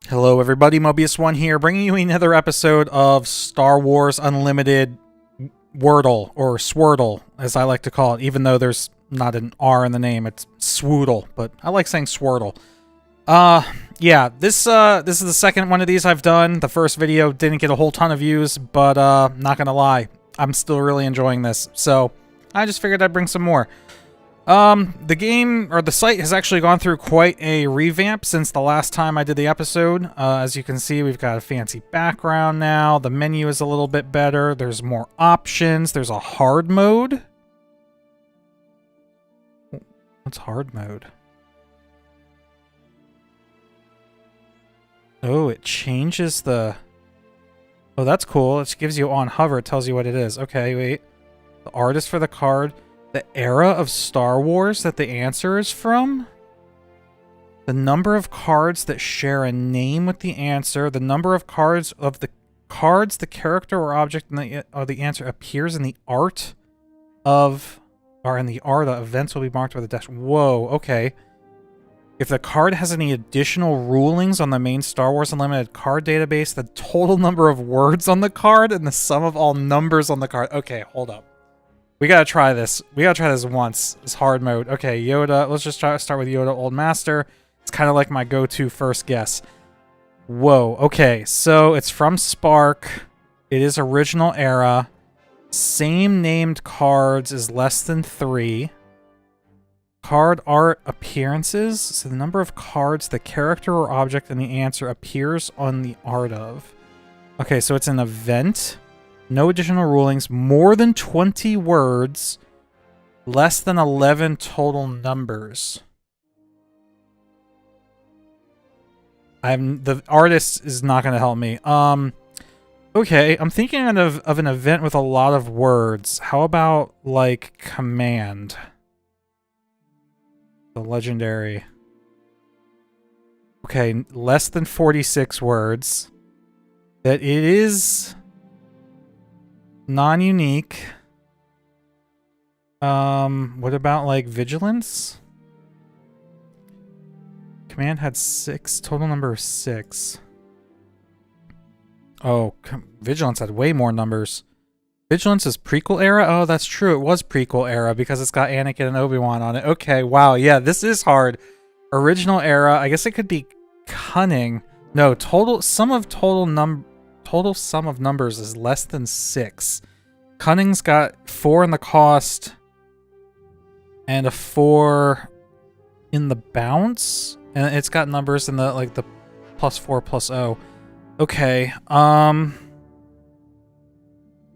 Hello everybody, Mobius1 here, bringing you another episode of Star Wars Unlimited Wordle, or Swirtle, as I like to call it, even though there's not an R in the name, it's Swoodle, but I like saying Swirtle. Yeah, this is the second one of these I've done. The first video didn't get a whole ton of views, but not gonna lie, I'm still really enjoying this, so I just figured I'd bring some more. The game, or the site, has actually gone through quite a revamp since the last time I did the episode. As you can see, we've got a fancy background now. The menu is a little bit better. There's more options. There's a hard mode. What's hard mode? Oh, it changes the... Oh, that's cool. It gives you on hover. It tells you what it is. Okay, wait. The artist for the card. The era of Star Wars that the answer is from, the number of cards that share a name with the answer, the number of cards the character or object of the answer appears in the art of, or in the art of events will be marked with a dash. Whoa, okay. If the card has any additional rulings on the main Star Wars Unlimited card database, the total number of words on the card, and the sum of all numbers on the card. Okay, hold up. We gotta try this. We gotta try this once. This hard mode. Okay, Yoda. Let's just start with Yoda Old Master. It's kind of like my go-to first guess. Whoa. Okay, so it's from Spark. It is original era. Same named cards is less than 3. Card art appearances. So the number of cards the character or object in the answer appears on the art of. Okay, so it's an event. No additional rulings, more than 20 words, less than 11 total numbers. The artist is not going to help me. Okay, I'm thinking of an event with a lot of words. How about, like, command? The legendary. Okay, less than 46 words. That it is... non-unique. What about, like, vigilance? Command had 6. Total number of 6. Oh, vigilance had way more numbers. Vigilance is prequel era? Oh, that's true. It was prequel era because it's got Anakin and Obi-Wan on it. Okay, wow. Yeah, this is hard. Original era. I guess it could be cunning. No, total sum of numbers is less than 6. Cunning's got 4 in the cost and a 4 in the bounce, and it's got numbers in the like the +4 +0. Okay,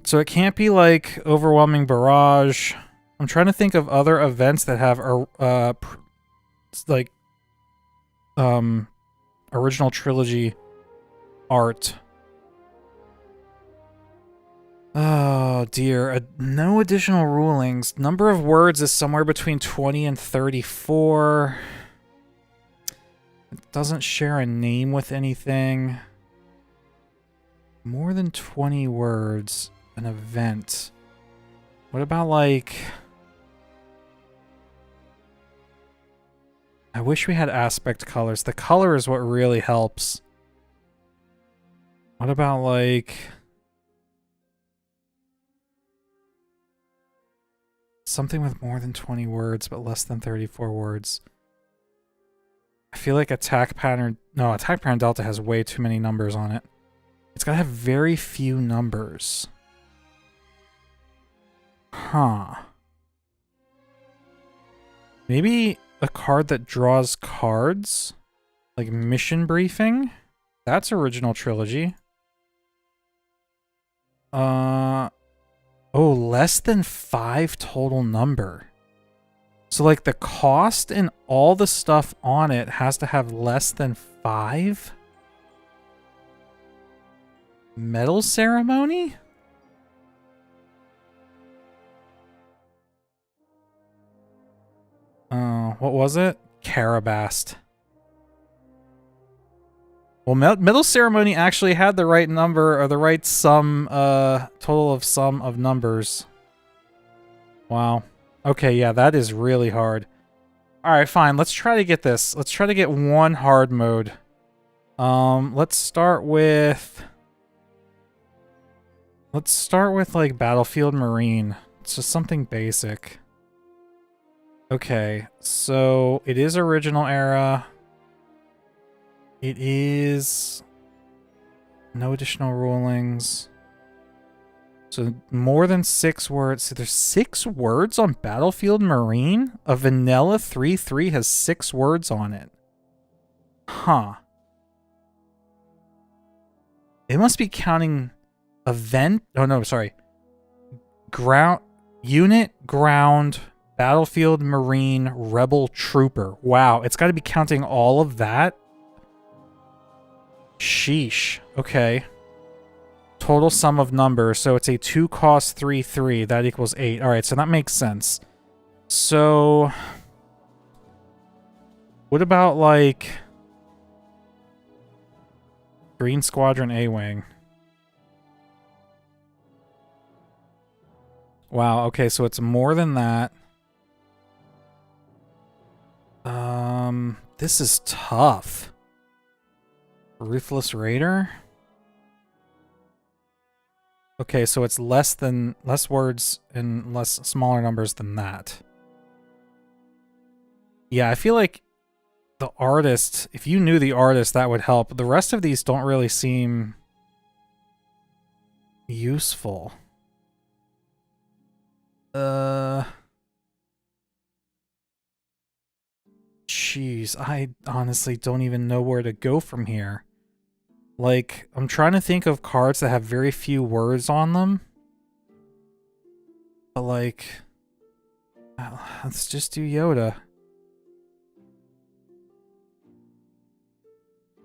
so it can't be like overwhelming barrage. I'm trying to think of other events that have original trilogy art. Oh dear, no additional rulings. Number of words is somewhere between 20 and 34. It doesn't share a name with anything. More than 20 words, an event. What about, like... I wish we had aspect colors. The color is what really helps. What about, like... something with more than 20 words, but less than 34 words. I feel like attack pattern... No, attack pattern delta has way too many numbers on it. It's gotta have very few numbers. Huh. Maybe a card that draws cards? Like mission briefing? That's original trilogy. Oh, less than 5 total number. So, like, the cost and all the stuff on it has to have less than 5? Medal ceremony? Oh, what was it? Carabast. Well, Medal Ceremony actually had the right number, or the right sum, total of sum of numbers. Wow. Okay, yeah, that is really hard. Alright, fine, let's try to get this. Let's try to get one hard mode. Let's start with like Battlefield Marine. It's just something basic. Okay, so it is original era. It is no additional rulings. So more than 6 words. So there's 6 words on Battlefield Marine? A vanilla 3.3 has 6 words on it. Huh. It must be counting event. Oh no, sorry. Ground unit, ground, Battlefield Marine, Rebel Trooper. Wow, it's got to be counting all of that. Sheesh. Okay. Total sum of numbers. So it's a 2 cost 3. That equals 8. All right, so that makes sense. So what about like Green Squadron A-Wing? Wow, okay, so it's more than that. This is tough. Ruthless Raider? Okay, so it's less words and smaller numbers than that. Yeah, I feel like the artist, if you knew the artist, that would help. The rest of these don't really seem useful. Jeez, I honestly don't even know where to go from here. Like, I'm trying to think of cards that have very few words on them. But like, let's just do Yoda.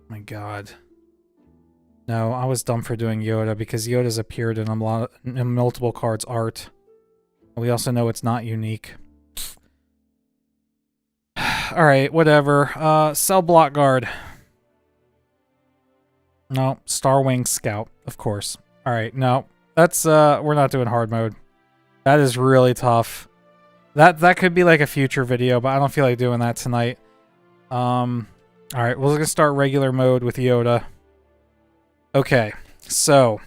My God. No, I was dumb for doing Yoda because Yoda's appeared in multiple cards art. We also know it's not unique. Alright, whatever. Cell Block Guard. No, Starwing Scout, of course. Alright, no. That's, we're not doing hard mode. That is really tough. That could be like a future video, but I don't feel like doing that tonight. Alright, we're gonna start regular mode with Yoda. Okay, so...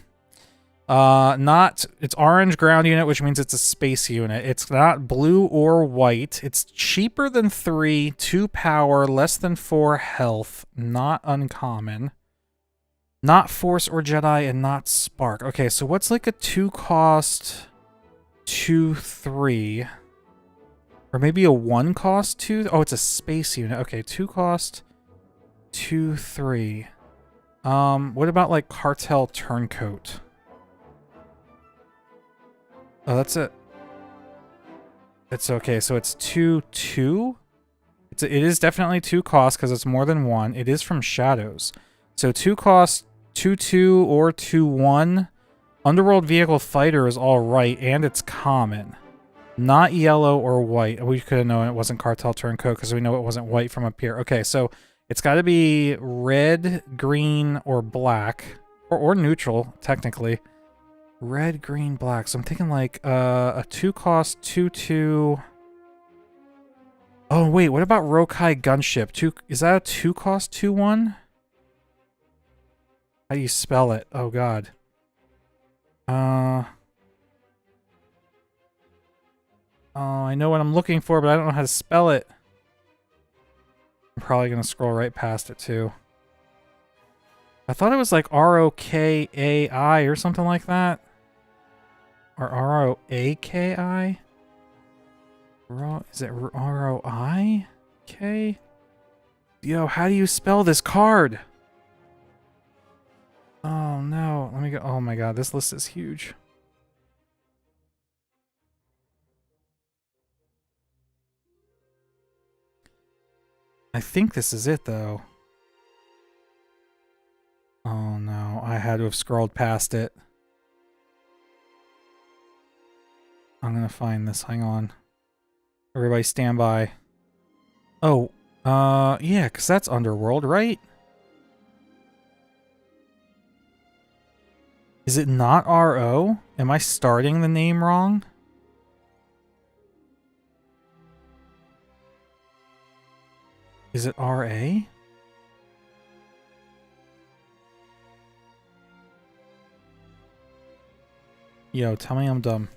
it's orange ground unit, which means it's a space unit. It's not blue or white. It's cheaper than 3, 2 power, less than 4 health. Not uncommon. Not Force or Jedi, and not Spark. Okay, so what's like a 2 cost 2, 3? Or maybe a 1 cost 2? Oh, it's a space unit. Okay, 2 cost 2, 3. What about like Cartel Turncoat? Oh, that's it. It's okay, so it's 2, 2? It is definitely 2 cost because it's more than 1. It is from Shadows. So 2 cost 2, 2 or 2, 1. Underworld Vehicle Fighter is alright, and it's common. Not yellow or white. We could have known it wasn't Cartel Turncoat because we know it wasn't white from up here. Okay, so it's got to be red, green, or black. Or neutral, technically. Red, green, black. So I'm thinking like a 2 cost 2, 2. Oh, wait, what about Rokai Gunship? Is that a 2 cost 2, 1? How do you spell it? Oh, God. Oh, I know what I'm looking for, but I don't know how to spell it. I'm probably going to scroll right past it, too. I thought it was like R-O-K-A-I or something like that. Or R-O-A-K-I? Is it R-O-I-K? Yo, how do you spell this card? Oh, no. Let me go. Oh, my God. This list is huge. I think this is it, though. Oh, no. I had to have scrolled past it. I'm gonna find this. Hang on. Everybody stand by. Oh, yeah, because that's Underworld, right? Is it not R-O? Am I starting the name wrong? Is it R-A? Yo, tell me I'm dumb.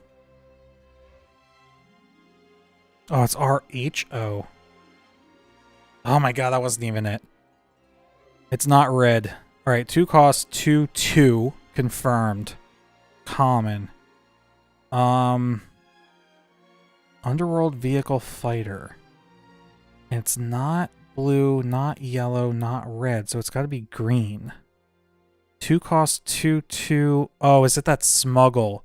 Oh, it's RHO. Oh my god, that wasn't even it. It's not red. Alright, 2 cost, 2/2. Confirmed. Common. Underworld Vehicle Fighter. It's not blue, not yellow, not red, so it's got to be green. 2 cost, 2/2. Oh, is it that Smuggle?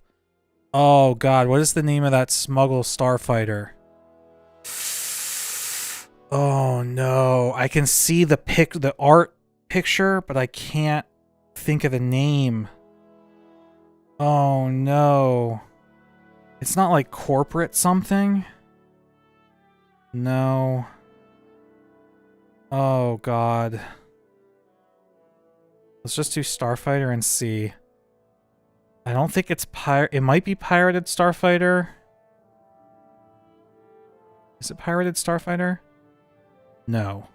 Oh god, what is the name of that Smuggle starfighter? Oh no, I can see the art picture, but I can't think of the name. Oh no. It's not like corporate something? No. Oh god. Let's just do Starfighter and see. I don't think it's it might be Pirated Starfighter. Is it Pirated Starfighter? No.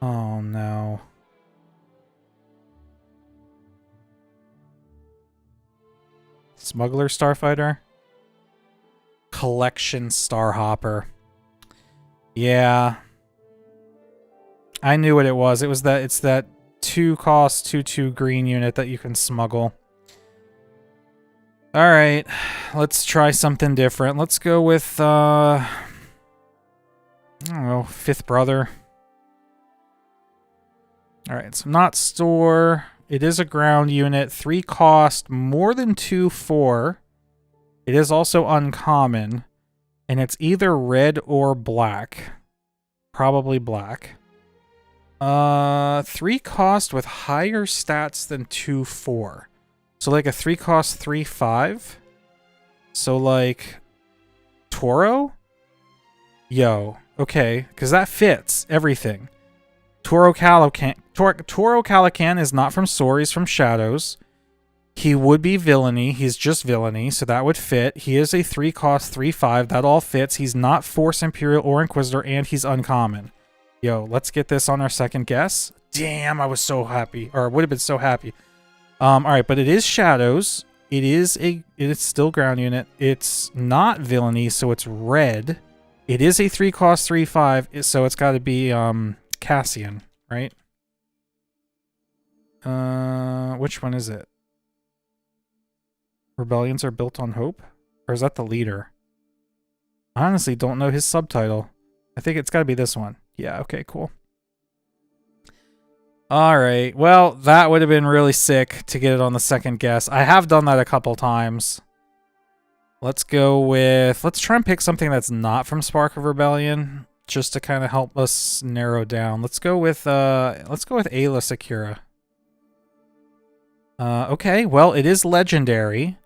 Oh no. Smuggler Starfighter? Collection Starhopper. Yeah. I knew what it was. It's that 2 cost, 2/2 green unit that you can smuggle. Alright. Let's try something different. Let's go with I don't know, Fifth Brother. Alright, so not store. It is a ground unit. 3 cost, more than 2/4. It is also uncommon. And it's either red or black. Probably black. 3 cost with higher stats than 2/4. So like a 3 cost 3/5. So like Toro? Yo, okay, because that fits everything. Toro Calican is not from SWU, he's from Shadows. He would be villainy, he's just villainy, so that would fit. He is a 3 cost 3/5, that all fits. He's not Force Imperial or Inquisitor, and he's uncommon. Yo, let's get this on our second guess. Damn, I was so happy, or would have been so happy. Alright, but it is Shadows. It is still ground unit. It's not villainy, so it's red. It is a 3 cost 3/5, so it's got to be Cassian, right? Which one is it? Rebellions are built on hope? Or is that the leader? I honestly don't know his subtitle. I think it's got to be this one. Yeah, okay, cool. Alright, well, that would have been really sick to get it on the second guess. I have done that a couple times. Let's go with... Let's try and pick something that's not from Spark of Rebellion, just to kind of help us narrow down. Let's go with Ayla Secura. Okay, well, it is legendary.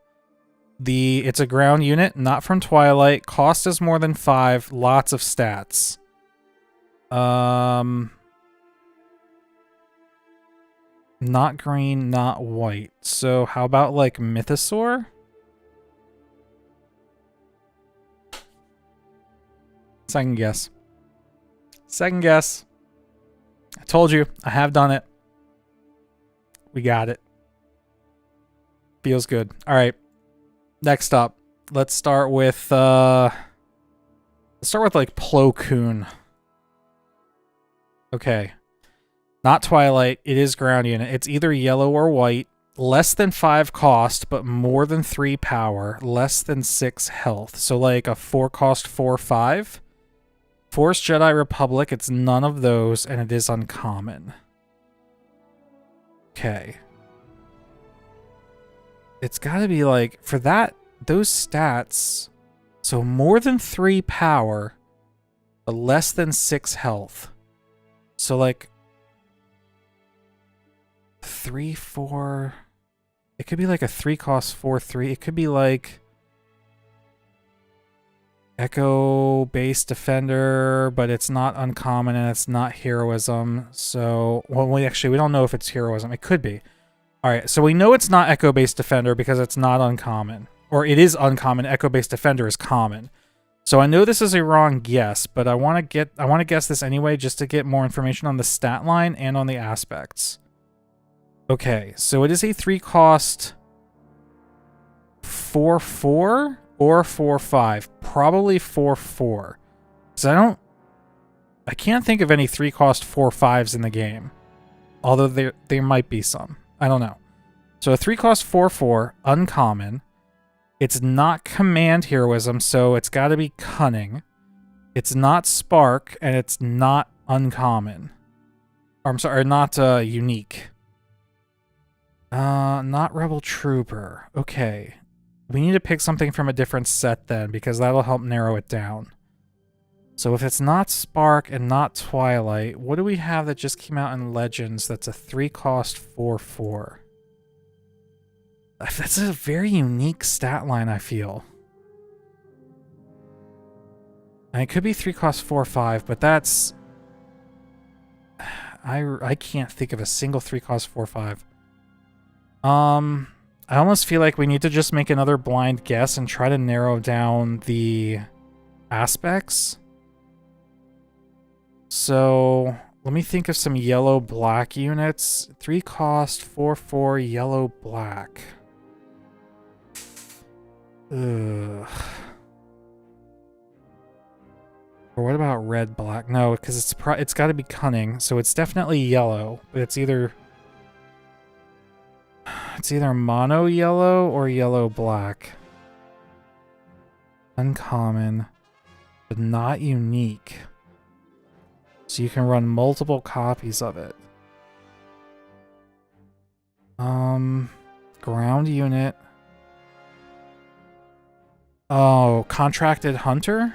It's a ground unit, not from Twilight. Cost is more than 5. Lots of stats. Not green, not white. So how about like Mythosaur? Second guess. Second guess. I told you, I have done it. We got it. Feels good. All right. Next up, let's start with like Plo Koon. Okay. Not Twilight. It is ground unit. It's either yellow or white. Less than 5 cost, but more than 3 power. Less than 6 health. So like a 4 cost 4/5. Force Jedi Republic. It's none of those, and it is uncommon. Okay. It's got to be like, for those stats, so more than 3 power, but less than 6 health. So like 3, 4, it could be like a 3 cost 4/3. It could be like Echo Base Defender, but it's not uncommon and it's not heroism. So, well, we don't know if it's heroism. It could be. All right, so we know it's not Echo Base Defender because it's not uncommon. Or it is uncommon. Echo Base Defender is common. So I know this is a wrong guess, but I want to guess this anyway just to get more information on the stat line and on the aspects. Okay, so it is a 3-cost 4/4 or 4/5. Probably 4/4. Because I can't think of any 3-cost 4/5s in the game. Although there might be some. I don't know. So a 3-cost 4/4, uncommon. It's not command heroism, so it's got to be cunning. It's not spark, and it's not uncommon. Or, I'm sorry, not unique. Not rebel trooper. Okay. We need to pick something from a different set then, because that'll help narrow it down. So if it's not Spark and not Twilight, what do we have that just came out in Legends that's a 3-cost 4/4? That's a very unique stat line, I feel. And it could be 3-cost 4/5, but that's... I can't think of a single 3-cost 4/5. I almost feel like we need to just make another blind guess and try to narrow down the aspects. So, let me think of some yellow-black units. 3-cost 4/4 yellow-black. Ugh. Or what about red-black? No, because it's got to be cunning, so it's definitely yellow. But it's either mono yellow or yellow black. Uncommon, but not unique. So you can run multiple copies of it. Ground unit. Oh, contracted hunter?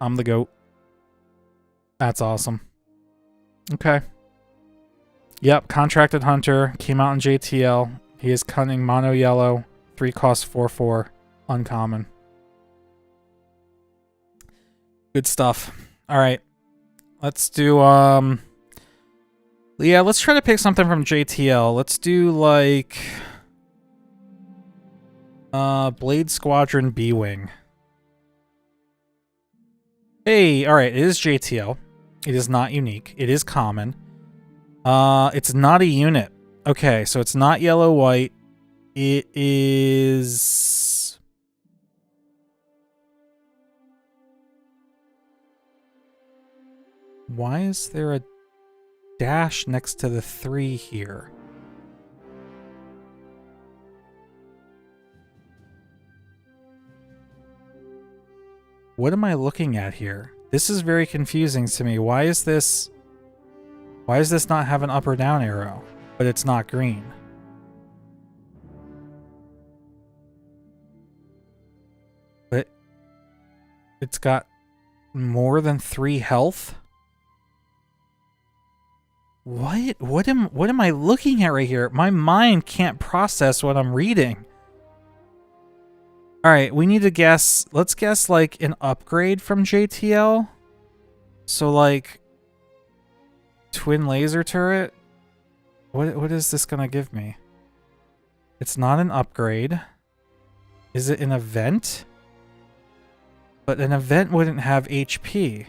I'm the goat. That's awesome. Okay. Yep, contracted hunter. Came out in JTL. He is cunning, mono yellow. 3-cost 4/4. Uncommon. Good stuff. Alright. Let's do, yeah, let's try to pick something from JTL. Let's do, like... Blade Squadron B-Wing. Hey, alright, it is JTL. It is not unique. It is common. It's not a unit. Okay, so it's not yellow-white. It is... Why is there a dash next to the 3 here? What am I looking at here? This is very confusing to me. Why does this not have an up or down arrow, but it's not green? But it's got more than 3 health? What am I looking at right here? My mind can't process what I'm reading. Alright, we need to guess. Let's guess like an upgrade from JTL. So like twin laser turret. What is this gonna give me? It's not an upgrade. Is it an event? But an event wouldn't have HP.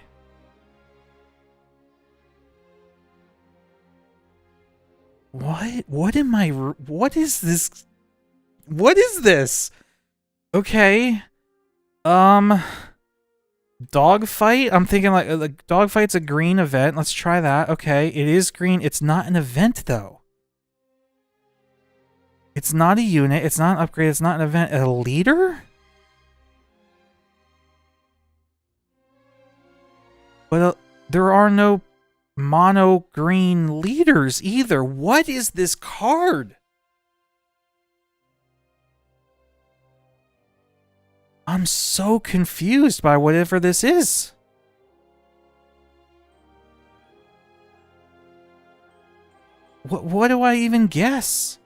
What is this? What is this? Okay. Dogfight? I'm thinking like dogfight's a green event. Let's try that. Okay, it is green. It's not an event though. It's not a unit. It's not an upgrade. It's not an event. A leader? But there are no mono green leaders either. What is this card? I'm so confused by whatever this is. What do I even guess?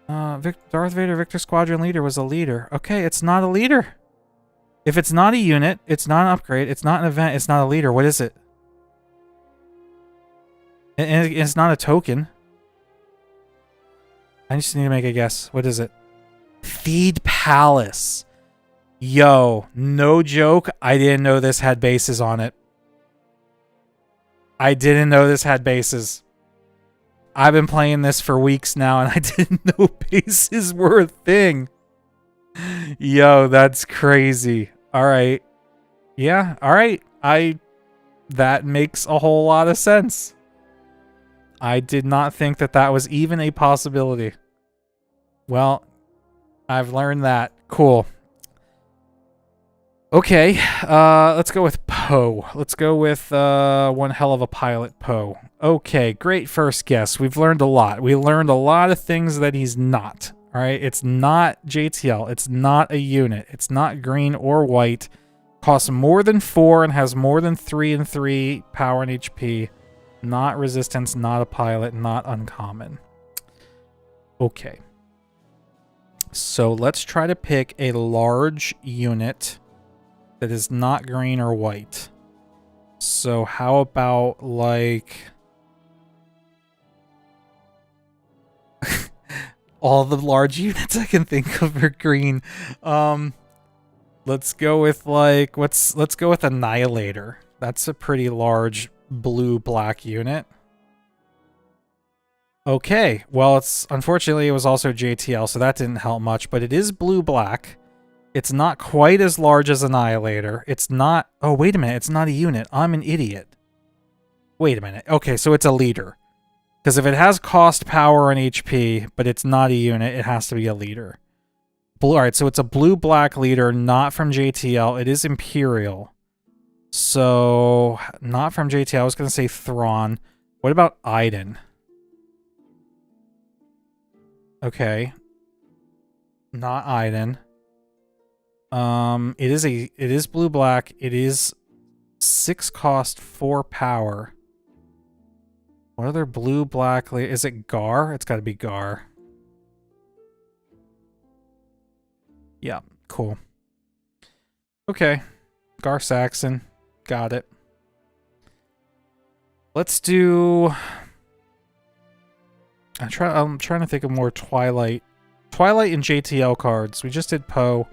Darth Vader Victor Squadron Leader was a leader. Okay, it's not a leader. If it's not a unit, it's not an upgrade, it's not an event, it's not a leader. What is it? And it's not a token. I just need to make a guess. What is it? Feed Palace. Yo, no joke. I didn't know this had bases on it. I didn't know this had bases. I've been playing this for weeks now, and I didn't know bases were a thing. Yo, that's crazy. All right. Yeah, all right. That makes a whole lot of sense. I did not think that that was even a possibility. Well, I've learned that. Cool. Okay, let's go with Poe. Let's go with one hell of a pilot, Poe. Okay, great first guess. We've learned a lot. We learned a lot of things that he's not. All right, it's not JTL. It's not a unit. It's not green or white. Costs more than 4 and has more than 3 and 3 power and HP. Not resistance, not a pilot, not uncommon. Okay. So let's try to pick a large unit that is not green or white. So how about like all the large units I can think of are green. Let's go with like let's go with Annihilator. That's a pretty large blue-black unit. Okay, well it's unfortunately it was also JTL, so that didn't help much, but it is blue-black. It's not quite as large as Annihilator. It's not... Oh, wait a minute. It's not a unit. I'm an idiot. Wait a minute. Okay, so it's a leader. Because if it has cost, power, and HP, but it's not a unit, it has to be a leader. Alright, so it's a blue-black leader, not from JTL. It is Imperial. So, not from JTL. I was going to say Thrawn. What about Iden? Okay. Not Iden. It is blue-black. It is 6 cost, 4 power. What other blue-black... Is it Gar? It's got to be Gar. Yeah, cool. Okay. Gar Saxon. Got it. Let's do... I'm trying to think of more Twilight. Twilight and JTL cards. We just did Poe.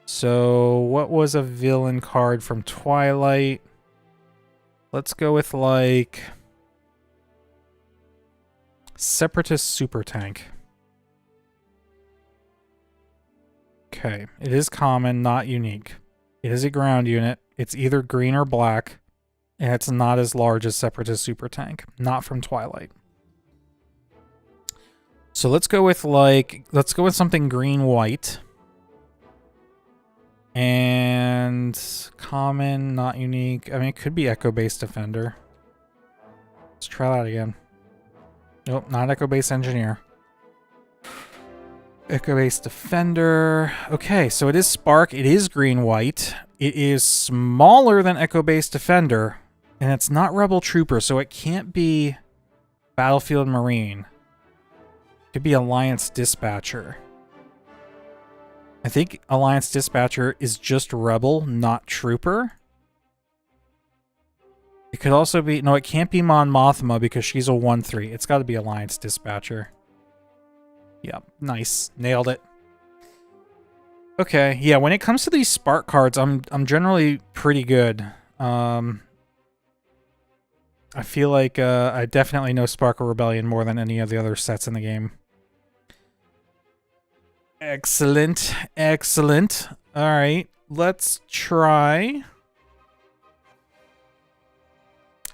So, what was a villain card from Twilight? Let's go with, like... Separatist Super Tank. Okay. It is common, not unique. It is a ground unit. It's either green or black. And it's not as large as Separatist Super Tank. Not from Twilight. So let's go with, like... Let's go with something green-white. And common, not unique. I mean, it could be Echo-based Defender. Let's try that again. Nope, not Echo-based Engineer. Echo-based Defender. Okay, so it is Spark. It is green-white. It is smaller than Echo-based Defender. And it's not Rebel Trooper, so it can't be Battlefield Marine. It could be Alliance Dispatcher. I think Alliance Dispatcher is just Rebel, not Trooper. It could also be... No, it can't be Mon Mothma because she's a 1-3. It's got to be Alliance Dispatcher. Yeah, nice. Nailed it. Okay, yeah, when it comes to these Spark cards, I'm generally pretty good. I feel like I definitely know Spark of Rebellion more than any of the other sets in the game. Excellent. Excellent. All right. Let's try...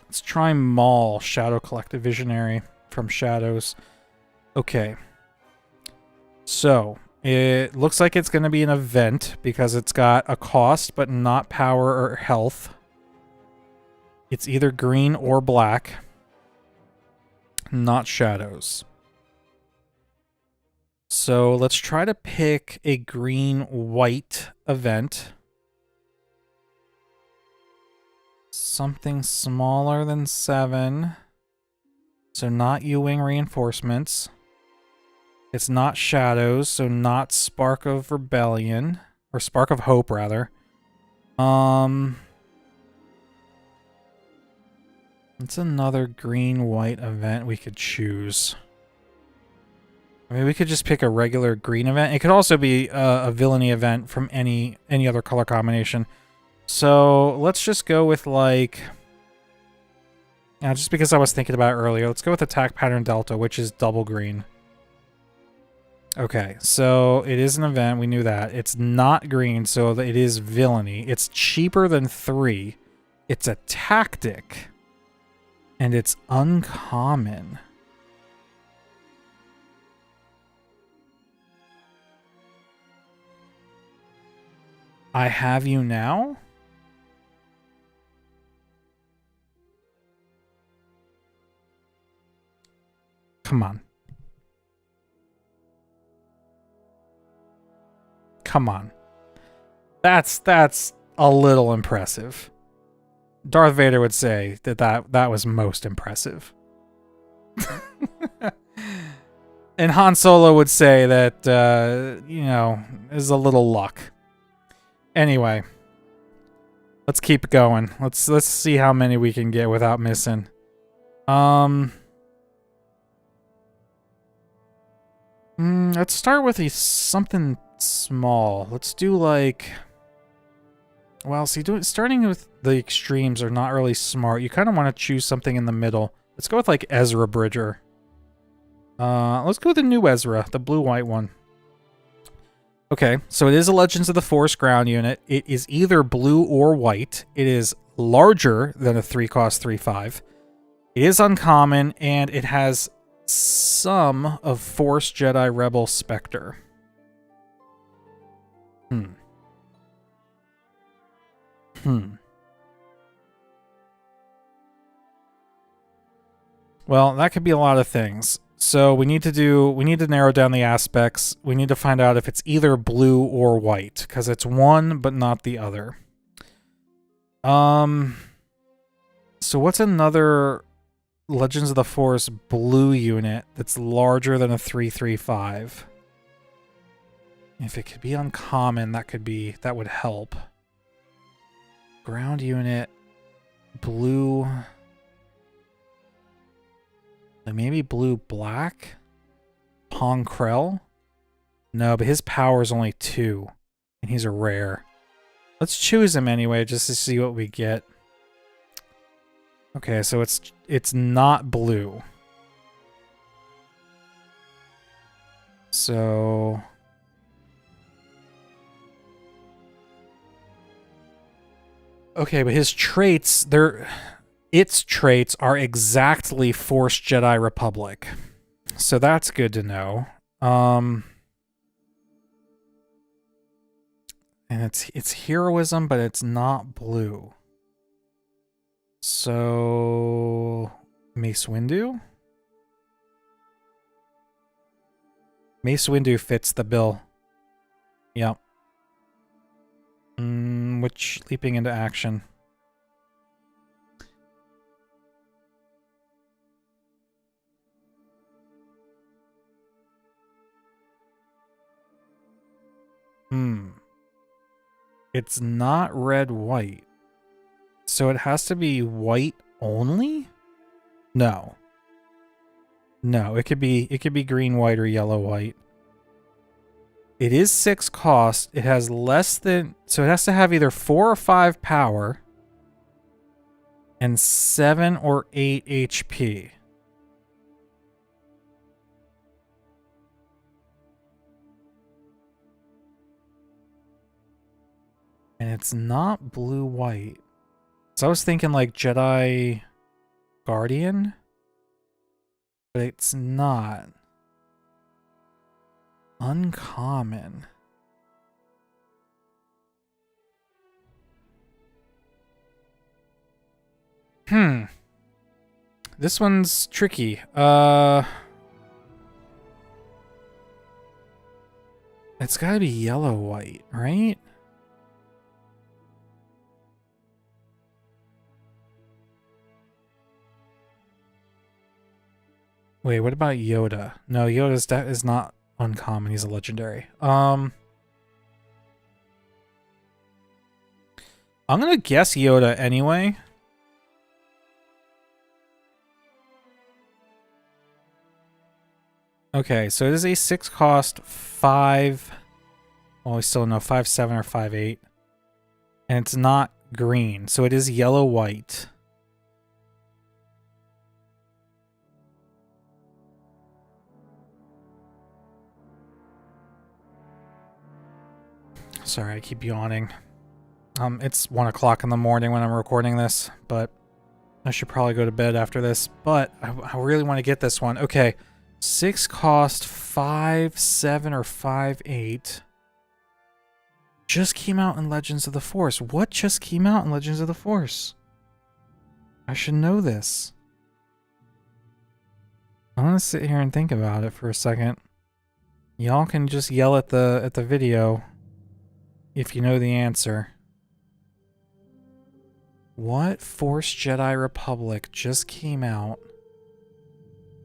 Let's try Maul, Shadow Collective Visionary from Shadows. Okay. So, it looks like it's going to be an event because it's got a cost but not power or health. It's either green or black. Not Shadows. So let's try to pick a green-white event. Something smaller than 7. So not U-Wing reinforcements. It's not Shadows, so not Spark of Rebellion. Or Spark of Hope, rather. It's another green-white event we could choose. I mean, we could just pick a regular green event. It could also be a villainy event from any other color combination. So let's just go with like... just because I was thinking about it earlier, let's go with attack pattern delta, which is double green. Okay, so it is an event. We knew that. It's not green, so it is villainy. It's cheaper than 3. It's a tactic. And it's uncommon. I have you now? Come on. Come on. That's a little impressive. Darth Vader would say that was most impressive. And Han Solo would say that, you know, is a little luck. Anyway, let's keep going. Let's see how many we can get without missing. Let's start with something small. Let's do like... Well, see, starting with the extremes are not really smart. You kind of want to choose something in the middle. Let's go with like Ezra Bridger. Let's go with the new Ezra, the blue-white one. Okay, so it is a Legends of the Force ground unit. It is either blue or white. It is larger than a 3-cost 3/5. It is uncommon, and it has some of Force Jedi Rebel Spectre. Well, that could be a lot of things. So we need to narrow down the aspects. We need to find out if it's either blue or white, because it's one but not the other. So what's another Legends of the Force blue unit that's larger than a 3/5? If it could be uncommon, that would help. Ground unit, blue. Maybe blue-black? Pong Krell? No, but his power is only 2. And he's a rare. Let's choose him anyway, just to see what we get. Okay, so it's not blue. So... Okay, but his traits, its traits are exactly Force Jedi Republic. So that's good to know. And it's heroism, but it's not blue. So Mace Windu? Mace Windu fits the bill. Yep. Which leaping into action? It's not red-white. So it has to be white only? No. No, it could be green, white, or yellow, white. It is 6 cost. It has less than... So it has to have either 4 or 5 power and 7 or 8 HP. And it's not blue-white. So I was thinking like Jedi Guardian, but it's not. Uncommon. This one's tricky. It's gotta be yellow-white, right? Wait, what about Yoda? No, that is not uncommon. He's a legendary. I'm gonna guess Yoda anyway. Okay, so it is a 6 cost 5. Well, we still know 5/7 or 5/8. And it's not green, so it is yellow-white. Sorry, I keep yawning. It's 1 o'clock in the morning when I'm recording this, but I should probably go to bed after this. But I really want to get this one. Okay, 6 cost 5/7 or 5/8. Just came out in Legends of the Force. What just came out in Legends of the Force? I should know this. I'm gonna sit here and think about it for a second. Y'all can just yell at the video if you know the answer. What Force Jedi Republic just came out?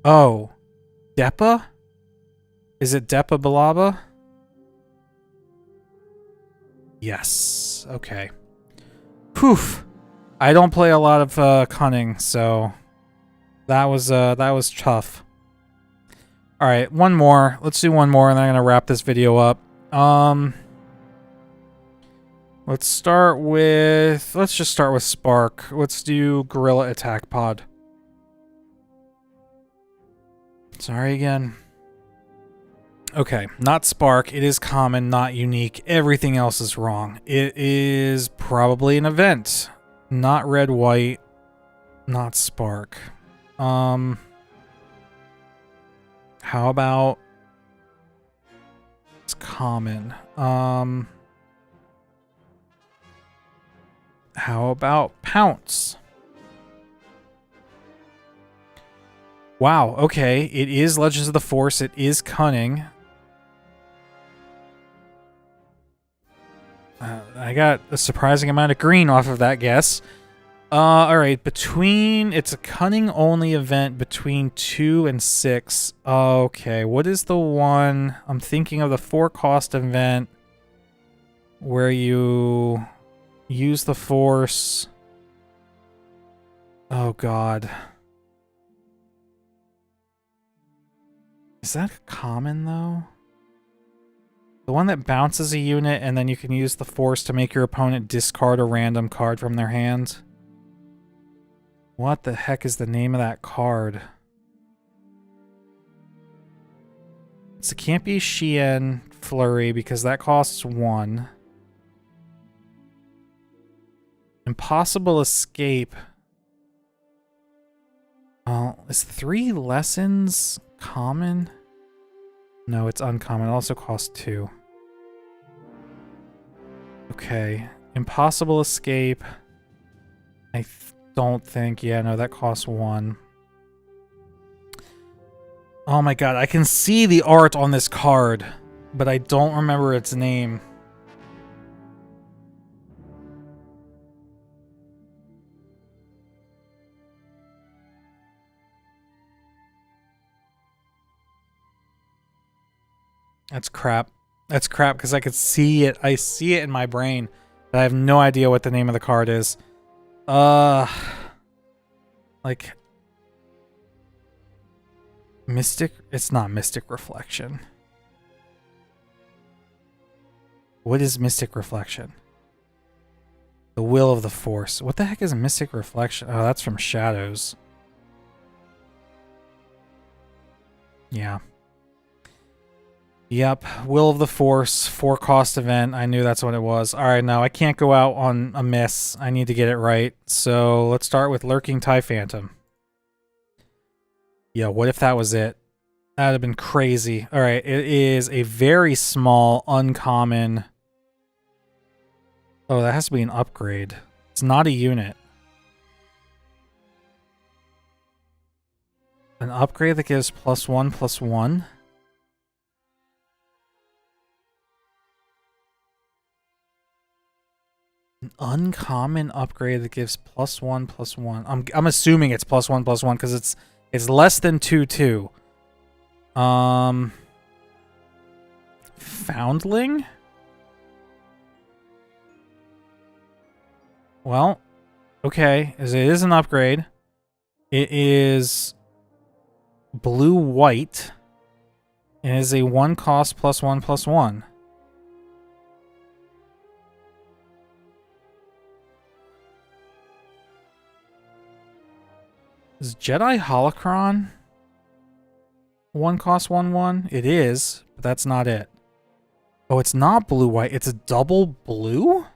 Oh, Depa? Is it Depa Balaba? Yes. Okay. Poof. I don't play a lot of cunning, so that was tough. All right, one more. Let's do one more, and then I'm gonna wrap this video up. Let's just start with Spark. Let's do Gorilla Attack Pod. Sorry again. Okay, not Spark. It is common, not unique. Everything else is wrong. It is probably an event. Not red, white. Not Spark. How about... It's common. How about Pounce? Wow, okay. It is Legends of the Force. It is cunning. I got a surprising amount of green off of that guess. Alright, it's a cunning only event between 2 and 6. Okay, what is the one? I'm thinking of the 4 cost event where you use the Force. Oh god. Is that common though? The one that bounces a unit and then you can use the Force to make your opponent discard a random card from their hand. What the heck is the name of that card? So it can't be Shien Flurry because that costs 1. Impossible Escape. Is 3 lessons common? No, it's uncommon. It also costs 2. Okay. Impossible Escape. I don't think. Yeah, no, that costs 1. Oh my god, I can see the art on this card, but I don't remember its name. That's crap. That's crap because I could see it. I see it in my brain, but I have no idea what the name of the card is. Like Mystic? It's not Mystic Reflection. What is Mystic Reflection? The Will of the Force. What the heck is Mystic Reflection? Oh, that's from Shadows. Yeah. Yep, Will of the Force, 4 cost event. I knew that's what it was. Alright, now I can't go out on a miss. I need to get it right. So let's start with Lurking TIE Phantom. Yeah, what if that was it? That'd have been crazy. Alright, it is a very small, uncommon... Oh, that has to be an upgrade. It's not a unit. An upgrade that gives +1/+1? An uncommon upgrade that gives +1/+1. I'm assuming it's +1/+1 because it's less than 2/2. Foundling? Well, okay, as it is an upgrade. It is blue-white. It is a 1 cost +1/+1. Is Jedi Holocron 1 cost 1/1? It is, but that's not it. Oh, it's not blue-white. It's a double blue?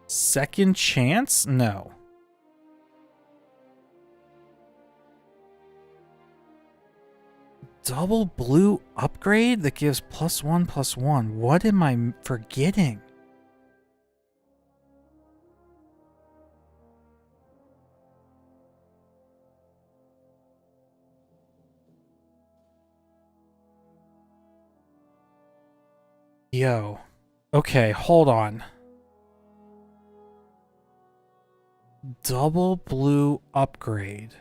Second chance? No. Double blue upgrade that gives +1/+1. What am I forgetting? Yo. Okay, hold on. Double blue upgrade.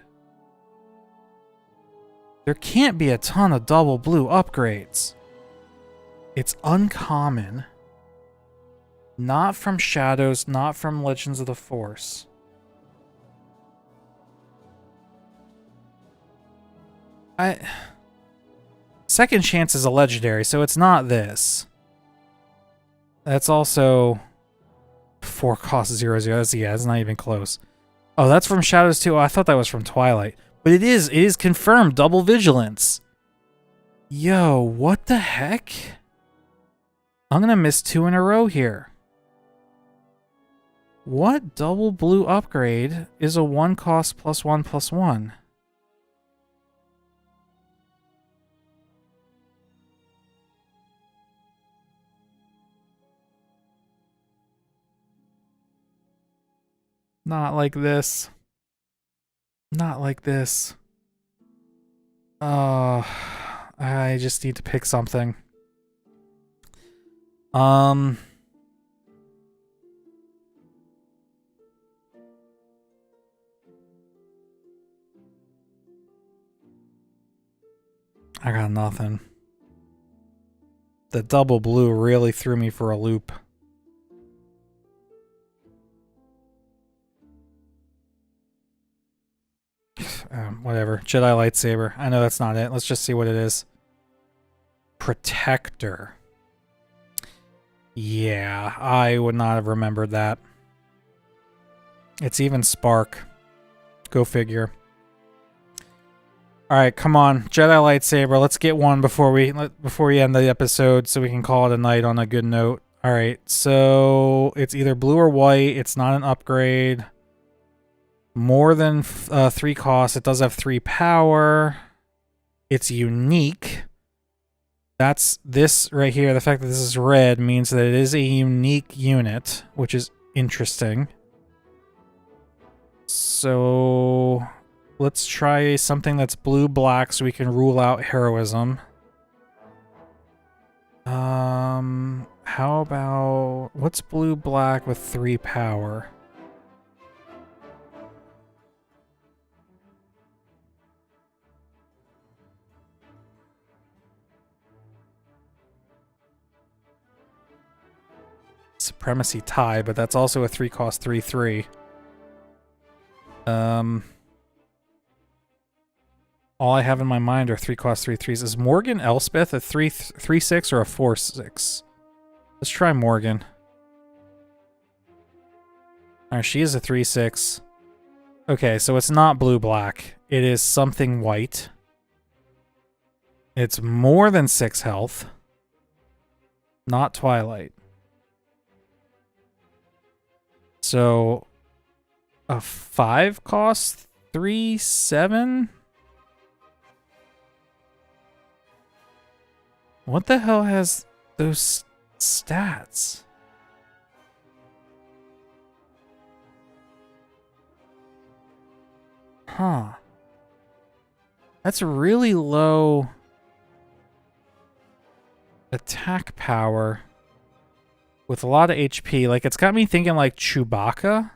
There can't be a ton of double blue upgrades. It's uncommon. Not from Shadows, not from Legends of the Force. Second chance is a legendary, so it's not this. That's also 4 cost 0/0. Yeah, it's not even close. Oh, that's from Shadows too. Oh, I thought that was from Twilight. But it is confirmed double vigilance. Yo, what the heck? I'm gonna miss 2 in a row here. What double blue upgrade is a 1 cost +1/+1? Not like this. Not like this. I just need to pick something. I got nothing. The double blue really threw me for a loop. Whatever. Jedi lightsaber. I know that's not it. Let's just see what it is. Protector. Yeah, I would not have remembered that. It's even Spark. Go figure. Alright, come on. Jedi lightsaber. Let's get one before we end the episode so we can call it a night on a good note. Alright, so it's either blue or white. It's not an upgrade. More than 3 costs. It does have 3 power. It's unique. That's this right here. The fact that this is red means that it is a unique unit, which is interesting. So let's try something that's blue-black so we can rule out heroism. How about... what's blue-black with 3 power? Supremacy tie, but that's also a 3 cost 3/3. All I have in my mind are 3 cost 3/3s. Is Morgan Elspeth a 3/6 or a 4/6? Let's try Morgan. Alright, she is a 3/6. Okay, so it's not blue-black. It is something white. It's more than 6 health. Not Twilight. So, a 5 cost 3/7? What the hell has those stats? Huh. That's really low attack power with a lot of HP. Like, it's got me thinking like Chewbacca.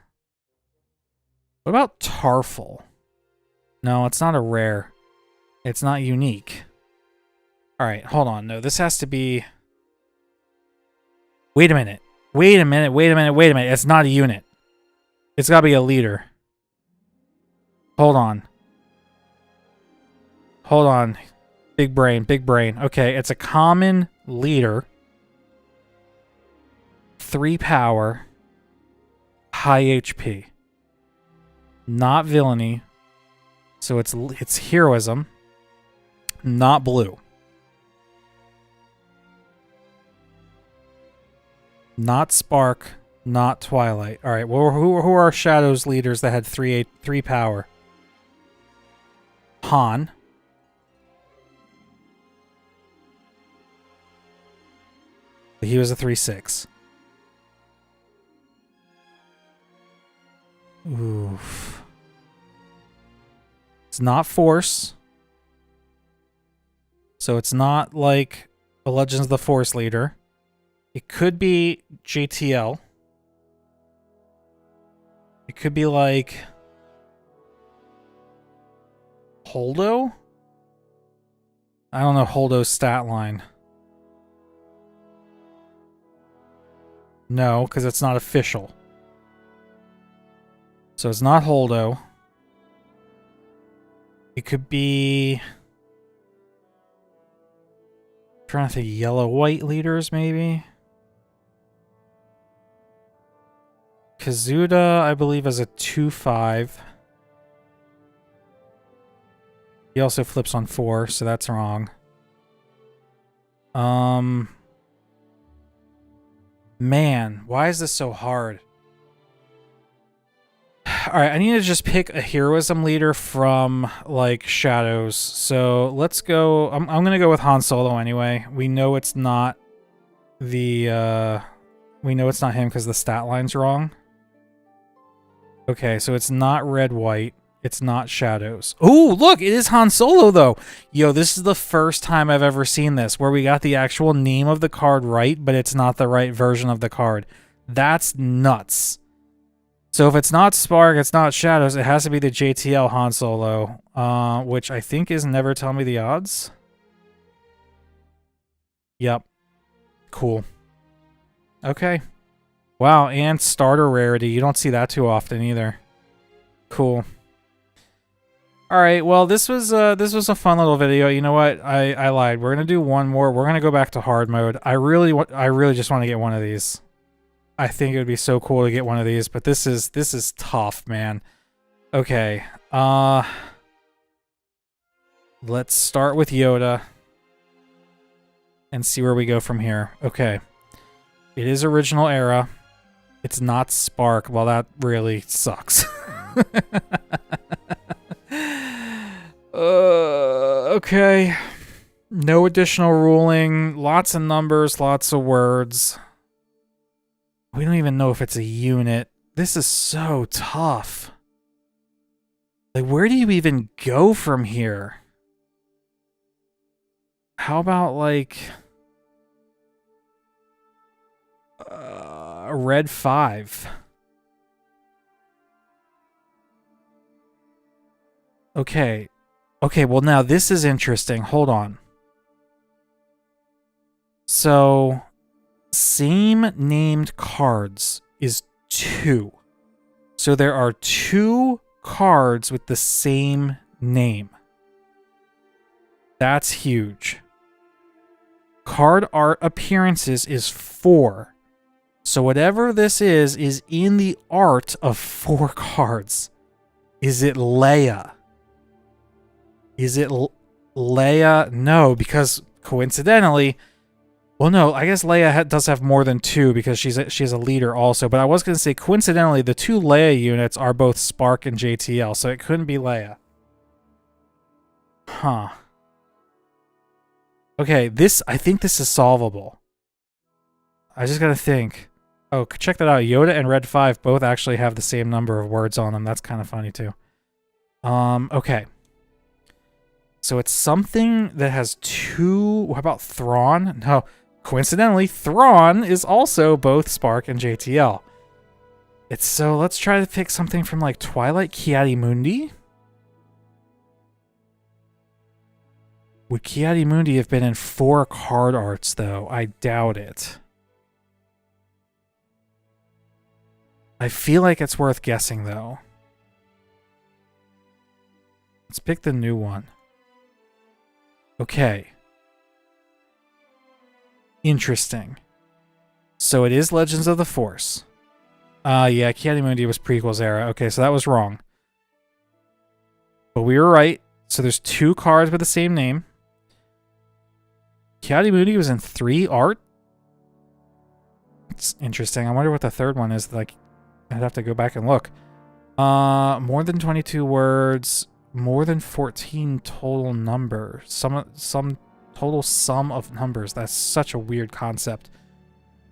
What about Tarful? No, it's not a rare. It's not unique. Alright, hold on. No, this has to be... Wait a minute. Wait a minute. Wait a minute. Wait a minute. It's not a unit. It's got to be a leader. Hold on. Hold on. Big brain, big brain. Okay, it's a common leader. 3 power. High HP. Not villainy. So it's heroism. Not blue. Not Spark. Not Twilight. All right. Well, who are Shadows leaders that had 3 power? Han. He was a 3/6. Oof. It's not Force. So it's not like a Legends of the Force leader. It could be JTL. It could be like Holdo? I don't know Holdo's stat line. No, because it's not official. So it's not Holdo. It could be... I'm trying to think yellow-white leaders, maybe? Kazuda, I believe, is a 2/5. He also flips on 4, so that's wrong. Man, why is this so hard? Alright, I need to just pick a heroism leader from, like, Shadows. So, let's go... I'm gonna go with Han Solo anyway. We know it's not the, we know it's not him because the stat line's wrong. Okay, so it's not red-white. It's not Shadows. Oh, look! It is Han Solo, though! Yo, this is the first time I've ever seen this, where we got the actual name of the card right, but it's not the right version of the card. That's nuts. So if it's not Spark, it's not Shadows, it has to be the JTL Han Solo, which I think is Never Tell Me the Odds. Yep. Cool. Okay. Wow, and starter rarity. You don't see that too often either. Cool. Alright, well, this was a fun little video. You know what? I lied. We're gonna do one more. We're gonna go back to hard mode. I really just want to get one of these. I think it would be so cool to get one of these, but this is tough, man. Okay. Let's start with Yoda and see where we go from here. Okay. It is original era. It's not Spark. Well, that really sucks. Okay. No additional ruling. Lots of numbers, lots of words. We don't even know if it's a unit. This is so tough. Like, where do you even go from here? How about, like... a red 5? Okay. Okay, well now this is interesting. Hold on. So... same named cards is 2. So there are 2 cards with the same name. That's huge. Card art appearances is 4. So whatever this is in the art of 4 cards. Is it Leia? Is it Leia? No, because coincidentally... Well, no, I guess Leia does have more than 2 because she's a leader also. But I was going to say, coincidentally, the 2 Leia units are both Spark and JTL, so it couldn't be Leia. Huh. Okay, I think this is solvable. I just got to think. Oh, check that out. Yoda and Red 5 both actually have the same number of words on them. That's kind of funny, too. Okay. So it's something that has 2... What about Thrawn? No. Coincidentally, Thrawn is also both Spark and JTL. So let's try to pick something from like Twilight Ki-Adi-Mundi. Would Ki-Adi-Mundi have been in 4 card arts though? I doubt it. I feel like it's worth guessing though. Let's pick the new one. Okay. Interesting. So it is Legends of the Force. Yeah, Ki-Adi-Mundi was prequels era. Okay, so that was wrong. But we were right. So there's 2 cards with the same name. Ki-Adi-Mundi was in 3 art. It's interesting. I wonder what the third one is. Like, I'd have to go back and look. More than 22 words. More than 14 total numbers. Some total sum of numbers. That's such a weird concept.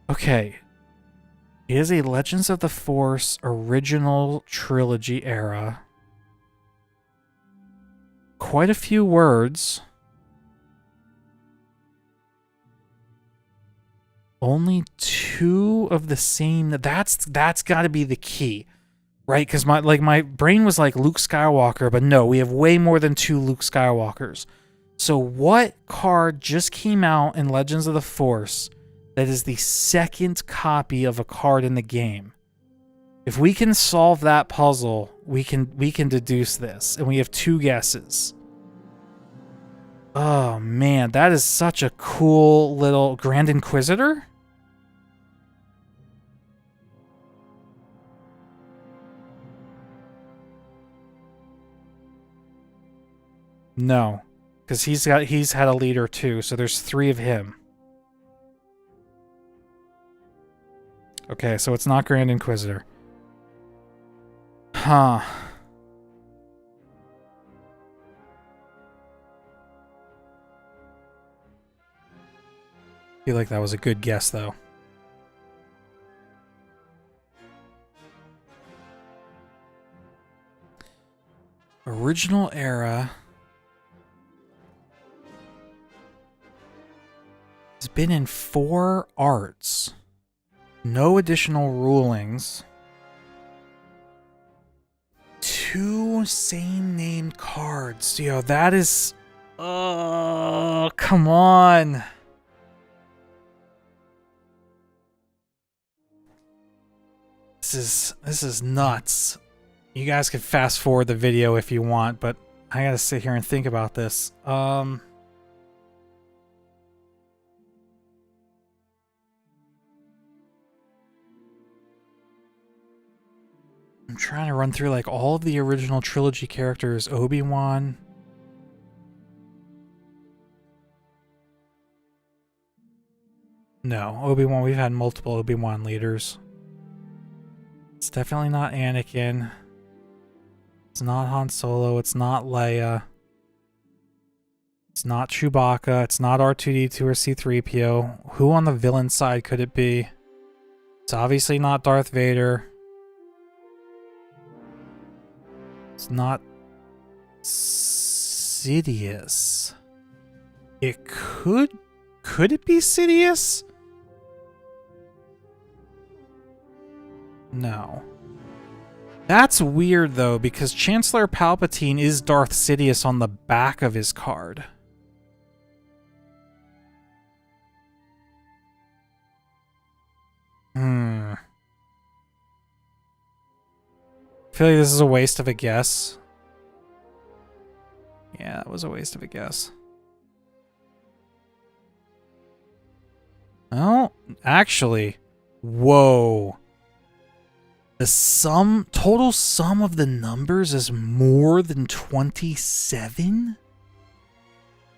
Okay. It is a Legends of the Force original trilogy era. Quite a few words. Only 2 of the same. That's got to be the key, right? Because my brain was like Luke Skywalker, but no, we have way more than 2 Luke Skywalkers. So what card just came out in Legends of the Force that is the second copy of a card in the game? If we can solve that puzzle, we can deduce this, and we have 2 guesses. Oh man, that is such a cool little Grand Inquisitor. No, because he's had a leader too, so there's 3 of him. Okay, so it's not Grand Inquisitor. Huh. I feel like that was a good guess, though. Original era. It's been in 4 arts. No additional rulings. 2 same named cards. Yo, that is... Oh, come on. This is nuts. You guys can fast forward the video if you want, but I gotta sit here and think about this. I'm trying to run through like all of the original trilogy characters. Obi-Wan. No, Obi-Wan. We've had multiple Obi-Wan leaders. It's definitely not Anakin. It's not Han Solo. It's not Leia. It's not Chewbacca. It's not R2-D2 or C-3PO. Who on the villain side could it be? It's obviously not Darth Vader. It's not Sidious. It could it be Sidious? No. That's weird, though, because Chancellor Palpatine is Darth Sidious on the back of his card. I feel like this is a waste of a guess. Yeah, that was a waste of a guess. Oh, actually, whoa. The total sum of the numbers is more than 27?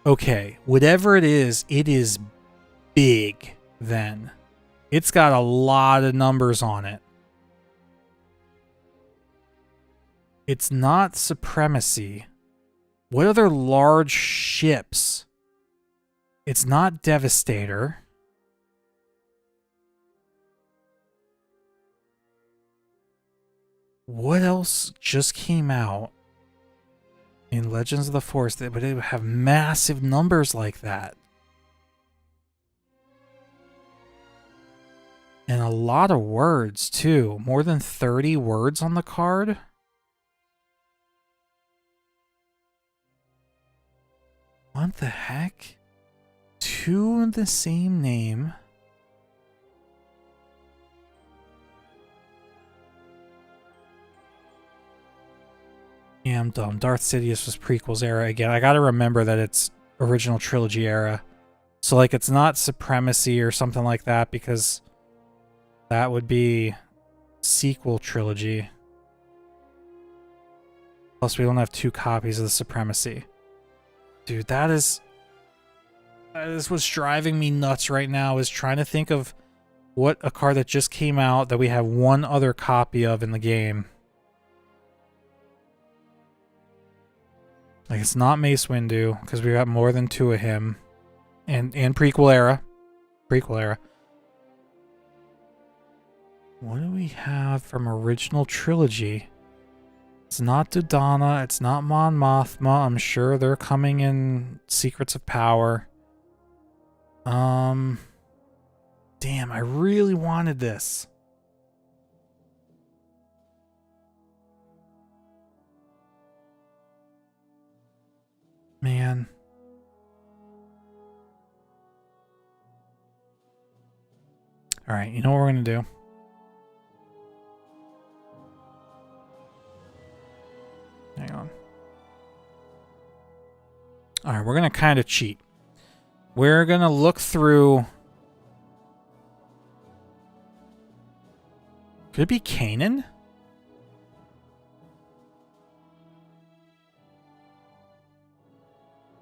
Okay, whatever it is big then. It's got a lot of numbers on it. It's not Supremacy. What other large ships? It's not Devastator. What else just came out in Legends of the Force that would have massive numbers like that? And a lot of words, too. More than 30 words on the card? What the heck? 2 in the same name. Yeah, I'm dumb. Darth Sidious was prequels era again. I gotta remember that it's original trilogy era. So, like, it's not Supremacy or something like that, because that would be sequel trilogy. Plus, we don't have 2 copies of the Supremacy. Dude, that is what's driving me nuts right now, is trying to think of what a card that just came out that we have 1 other copy of in the game. Like, it's not Mace Windu, because we got more than 2 of him. And prequel era. Prequel era. What do we have from original trilogy? It's not Dodonna. It's not Mon Mothma. I'm sure they're coming in Secrets of Power. Damn, I really wanted this. Man. Alright, you know what we're going to do? Hang on. Alright, we're going to kind of cheat. We're going to look through... Could it be Kanan?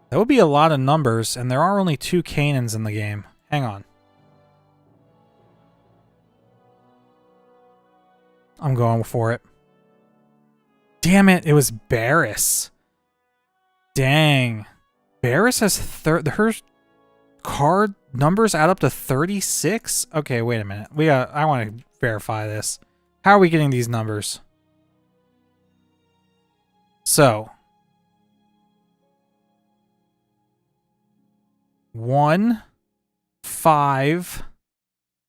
That would be a lot of numbers, and there are only 2 Kanans in the game. Hang on. I'm going for it. Damn it, it was Barriss. Dang. Barriss has her card numbers add up to 36? Okay, wait a minute. I want to verify this. How are we getting these numbers? So, 1, 5,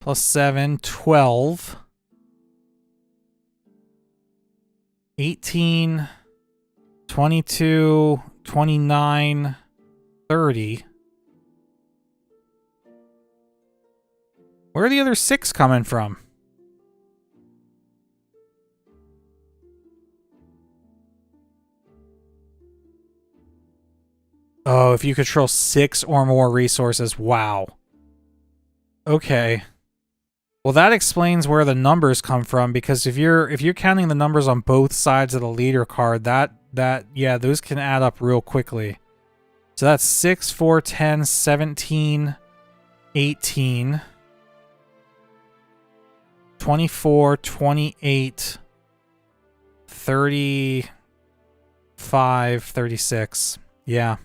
plus 7, 12. 18, 22, 29, 30. Where are the other 6 coming from? Oh, if you control 6 or more resources. Wow. Okay. Well, that explains where the numbers come from, because if you're counting the numbers on both sides of the leader card, yeah, those can add up real quickly. So that's 6, 4, 10, 17, 18, 24, 28, 35, 36. Yeah.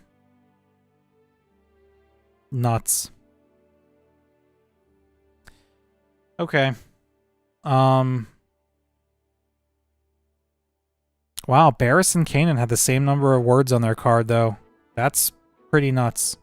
Nuts. Okay. Wow, Barriss and Kanan had the same number of words on their card, though. That's pretty nuts.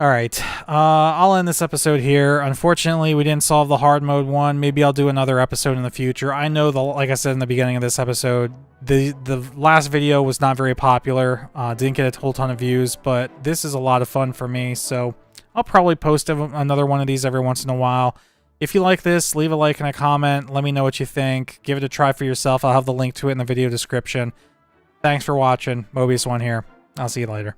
Alright, I'll end this episode here. Unfortunately, we didn't solve the hard mode one. Maybe I'll do another episode in the future. I know, like I said in the beginning of this episode, the last video was not very popular. Didn't get a whole ton of views, but this is a lot of fun for me, so I'll probably post another one of these every once in a while. If you like this, leave a like and a comment. Let me know what you think. Give it a try for yourself. I'll have the link to it in the video description. Thanks for watching. Mobius1 here. I'll see you later.